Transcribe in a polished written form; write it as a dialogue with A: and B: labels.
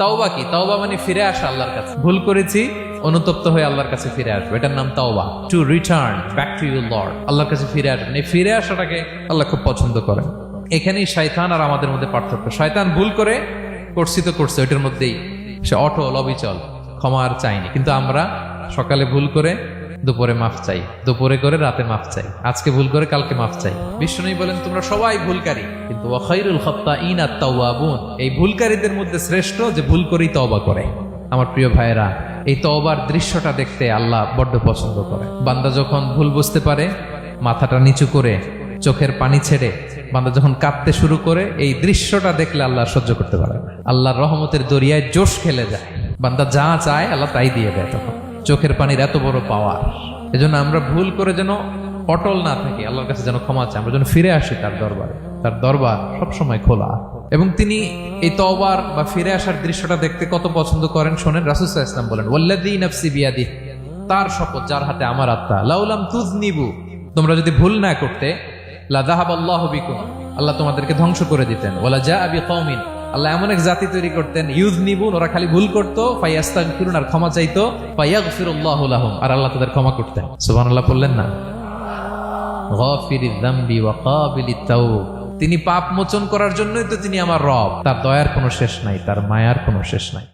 A: তাওবা কি? তাওবা মানে ফিরে আসা আল্লাহর কাছে। ভুল করেছি, অনুতপ্ত হয়ে আল্লাহর কাছে ফিরে আসবো, এটার নাম তাওবা। To return back to your Lord, আল্লাহর কাছে ফিরে আসবেন। এই ফিরে আসাটাকে আল্লাহ খুব পছন্দ করেন। এখানেই শয়তান আর আমাদের মধ্যে পার্থক্য। শয়তান ভুল করে করছি তো করছে, ওইটার মধ্যেই সে অটল অবিচল, ক্ষমা আর চাইনি। কিন্তু আমরা সকালে ভুল করে দুপুরে মাফ চাই, দুপুরে করে রাতে মাফ চাই, আজকে ভুল করে কালকে মাফ চাই। বিষ্ণু বলেন তোমরা সবাই ভুলকারী, কিন্তু ওয়া খায়রুল খাত্তাঈন আত-তাওয়াবুন, এই ভুলকারীদের মধ্যে শ্রেষ্ঠ যে ভুল করেই তওবা করে। আমার প্রিয় ভাইয়েরা, এই তওবার দৃশ্যটা দেখতে আল্লাহ বড্ড পছন্দ করে। বান্দা যখন ভুল বুঝতে পারে, মাথাটা নিচু করে চোখের পানি ছেড়ে বান্দা যখন কাঁদতে শুরু করে, এই দৃশ্যটা দেখলে আল্লাহ সহ্য করতে পারে না। আল্লাহর রহমতের দরিয়ায় জোশ খেলে যায়, বান্দা যা চায় আল্লাহ তাই দিয়ে দেয়। তখন চোখের পানির এত বড় পাওয়ার। এজন্য আমরা ভুল করে যেন অটল না থাকি, আল্লাহর কাছে যেন ক্ষমা চাই, আমরা যেন ফিরে আসি তার দরবারে। তার দরবার সবসময় খোলা, এবং তিনি এই তওবার বা ফিরে আসার দৃশ্যটা দেখতে কত পছন্দ করেন শোনেন। রাসূল সাল্লাল্লাহু আলাইহি ওয়াসাল্লাম বলেন, ওয়াল্লাযী নাফসি বিয়াদিহি, তার শপথ যার হাতে আমার আত্মা, লাউলাম তুযনিবু, তোমরা যদি ভুল না করতে, লা যাহাবাল্লাহু বিকুম, আল্লাহ তোমাদেরকে ধ্বংস করে দিতেন। ওয়ালা জাআ বিকওমিন, আল্লাহ এমন এক জাতি তৈরি করতেন, ইউযনিবুন, ওরা খালি ভুল করতো, ফায়াস্তাগফিরুন, আর ক্ষমা চাইতো, ফায়াগফিরুল্লাহু লাহুম, আর আল্লাহ তাদের ক্ষমা করতেন। সুবহানাল্লাহ বললেন না? গাফিরিয যামবি ওয়া কাবিলিত তাওব, তিনি পাপ মোচন করার জন্যই তো তিনি আমার রব। তার দয়ার কোনো শেষ নাই, তার মায়ার কোনো শেষ নাই।